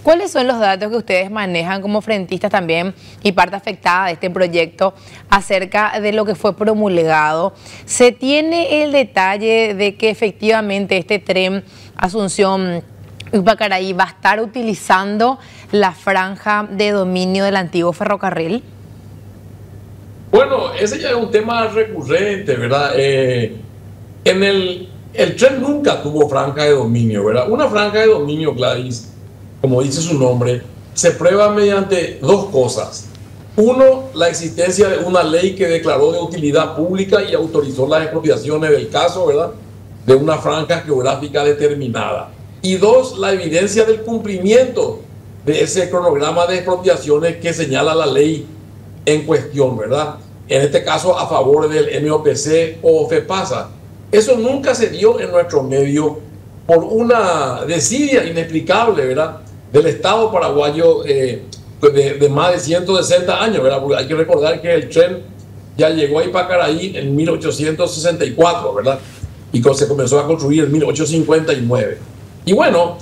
¿Cuáles son los datos que ustedes manejan como frentistas también y parte afectada de este proyecto acerca de lo que fue promulgado? ¿Se tiene el detalle de que efectivamente este tren Asunción-Ypacaraí va a estar utilizando la franja de dominio del antiguo ferrocarril? Bueno, ese ya es un tema recurrente, ¿verdad? El tren nunca tuvo franja de dominio, ¿verdad? Una franja de dominio, Gladys, como dice su nombre, se prueba mediante dos cosas. Uno, la existencia de una ley que declaró de utilidad pública y autorizó las expropiaciones del caso, ¿verdad?, de una franja geográfica determinada. Y dos, la evidencia del cumplimiento de ese cronograma de expropiaciones que señala la ley en cuestión, ¿verdad? En este caso, a favor del MOPC o FEPASA. Eso nunca se dio en nuestro medio por una desidia inexplicable, ¿verdad?, del Estado paraguayo de más de 160 años, ¿verdad? Porque hay que recordar que el tren ya llegó a Ypacaraí en 1864, ¿verdad? Y se comenzó a construir en 1859. Y bueno,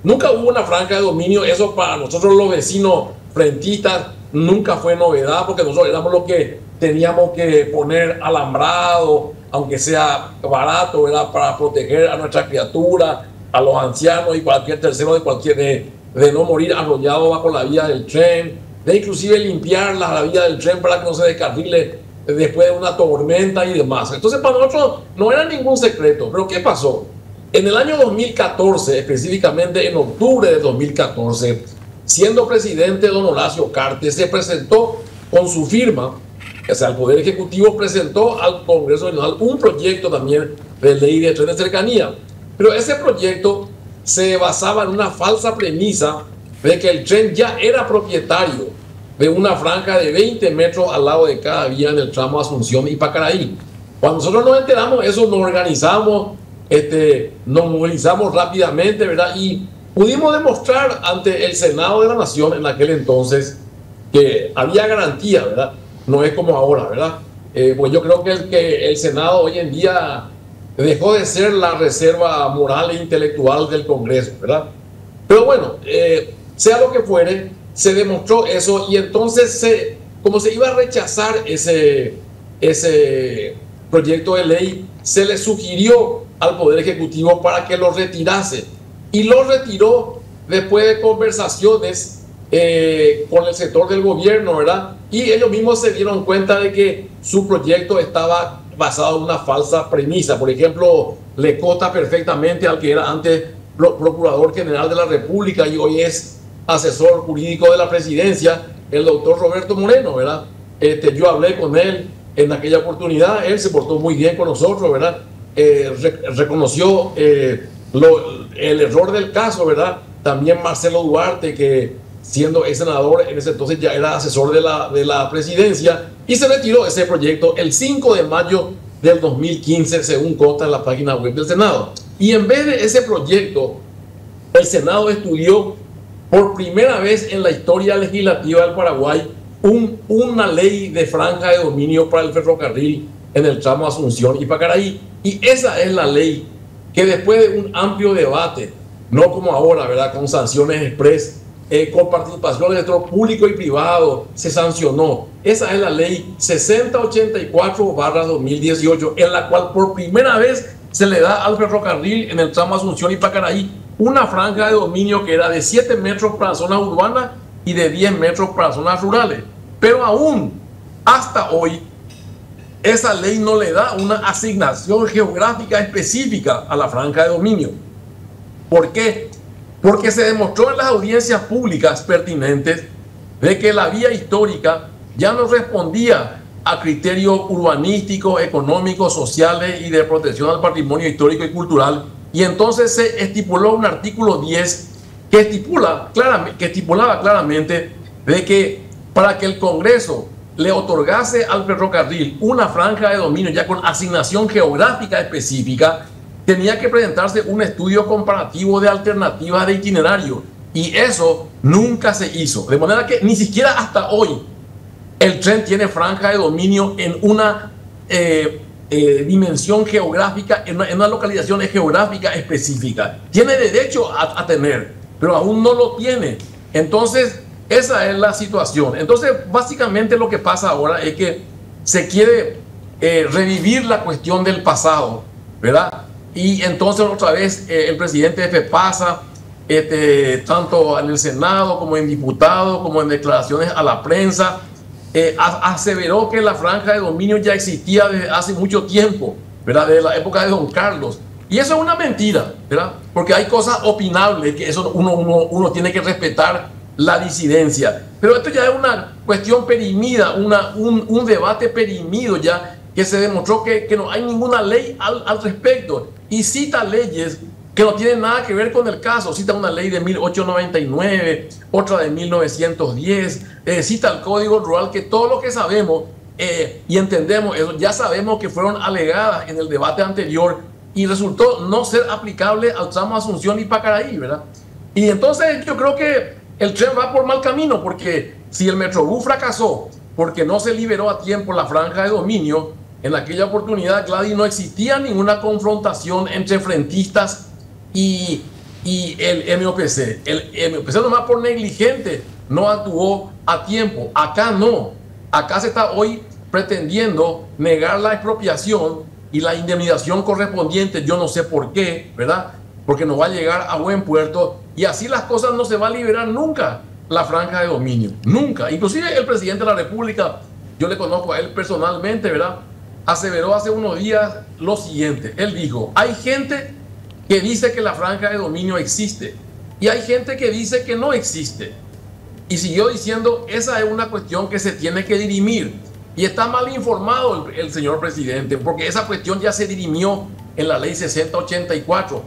nunca hubo una franja de dominio. Eso para nosotros los vecinos frentistas nunca fue novedad, porque nosotros éramos los que teníamos que poner alambrado, aunque sea barato, ¿verdad?, para proteger a nuestras criaturas, a los ancianos y cualquier tercero de no morir arrollado bajo la vía del tren, de inclusive limpiar la vía del tren para que no se descarrile después de una tormenta y demás. Entonces para nosotros no era ningún secreto. Pero ¿qué pasó? En el año 2014, específicamente en octubre de 2014, siendo presidente don Horacio Cartes, se presentó con su firma, o sea, el Poder Ejecutivo presentó al Congreso Nacional un proyecto también de ley de tren de cercanía. Pero ese proyecto se basaba en una falsa premisa de que el tren ya era propietario de una franja de 20 metros al lado de cada vía en el tramo Asunción-Ypacaraí. Cuando nosotros nos enteramos de eso, nos organizamos, nos movilizamos rápidamente, ¿verdad? Y pudimos demostrar ante el Senado de la Nación en aquel entonces que había garantía, ¿verdad? No es como ahora, ¿verdad? Pues yo creo que el Senado hoy en día dejó de ser la reserva moral e intelectual del Congreso, ¿verdad? Pero bueno, sea lo que fuere, se demostró eso y entonces, como se iba a rechazar ese proyecto de ley, se le sugirió al Poder Ejecutivo para que lo retirase. Y lo retiró después de conversaciones con el sector del gobierno, ¿verdad? Y ellos mismos se dieron cuenta de que su proyecto estaba basado en una falsa premisa. Por ejemplo, le consta perfectamente al que era antes Procurador General de la República y hoy es asesor jurídico de la presidencia, el doctor Roberto Moreno, ¿verdad? Yo hablé con él en aquella oportunidad, él se portó muy bien con nosotros, ¿verdad? Reconoció el error del caso, ¿verdad? También Marcelo Duarte, que siendo el senador en ese entonces ya era asesor de la presidencia, y se retiró ese proyecto el 5 de mayo del 2015, según consta en la página web del Senado. Y en vez de ese proyecto, el Senado estudió por primera vez en la historia legislativa del Paraguay una ley de franja de dominio para el ferrocarril en el tramo Asunción-Ypacaraí. Y esa es la ley que después de un amplio debate, no como ahora, ¿verdad?, con sanciones express, con participación del sector público y privado, se sancionó. Esa es la ley 6084/2018, en la cual por primera vez se le da al ferrocarril en el tramo Asunción-Ypacaraí una franja de dominio que era de 7 metros para zonas urbanas y de 10 metros para zonas rurales. Pero aún, hasta hoy, esa ley no le da una asignación geográfica específica a la franja de dominio. ¿Por qué? Porque se demostró en las audiencias públicas pertinentes de que la vía histórica ya no respondía a criterios urbanísticos, económicos, sociales y de protección al patrimonio histórico y cultural. Y entonces se estipuló un artículo 10 que estipulaba claramente de que para que el Congreso le otorgase al ferrocarril una franja de dominio ya con asignación geográfica específica, tenía que presentarse un estudio comparativo de alternativas de itinerario. Y eso nunca se hizo. De manera que ni siquiera hasta hoy el tren tiene franja de dominio en una dimensión geográfica, en una localización geográfica específica. Tiene derecho a tener, pero aún no lo tiene. Entonces, esa es la situación. Entonces, básicamente lo que pasa ahora es que se quiere revivir la cuestión del pasado, ¿verdad? Y entonces otra vez el presidente pasa, tanto en el Senado como en diputados, como en declaraciones a la prensa, aseveró que la franja de dominio ya existía desde hace mucho tiempo, ¿verdad? Desde la época de Don Carlos. Y eso es una mentira, ¿verdad? Porque hay cosas opinables que eso uno tiene que respetar la disidencia. Pero esto ya es una cuestión perimida, un debate perimido ya, que se demostró que no hay ninguna ley al respecto. Y cita leyes que no tienen nada que ver con el caso. Cita una ley de 1899, otra de 1910, cita el Código Rural, que todo lo que sabemos y entendemos eso, ya sabemos que fueron alegadas en el debate anterior y resultó no ser aplicable al tramo Asunción y Pacaraí, ¿verdad? Y entonces yo creo que el tren va por mal camino, porque si el Metrobús fracasó porque no se liberó a tiempo la franja de dominio, en aquella oportunidad, Gladys, no existía ninguna confrontación entre frentistas y el MOPC. El MOPC nomás por negligente no actuó a tiempo. Acá no. Acá se está hoy pretendiendo negar la expropiación y la indemnización correspondiente. Yo no sé por qué, ¿verdad? Porque no va a llegar a buen puerto y así las cosas no se va a liberar nunca la franja de dominio. Nunca. Inclusive el presidente de la República, yo le conozco a él personalmente, ¿verdad? Aseveró hace unos días lo siguiente. Él dijo, hay gente que dice que la franja de dominio existe y hay gente que dice que no existe. Y siguió diciendo, esa es una cuestión que se tiene que dirimir. Y está mal informado el señor presidente, porque esa cuestión ya se dirimió en la ley 6084.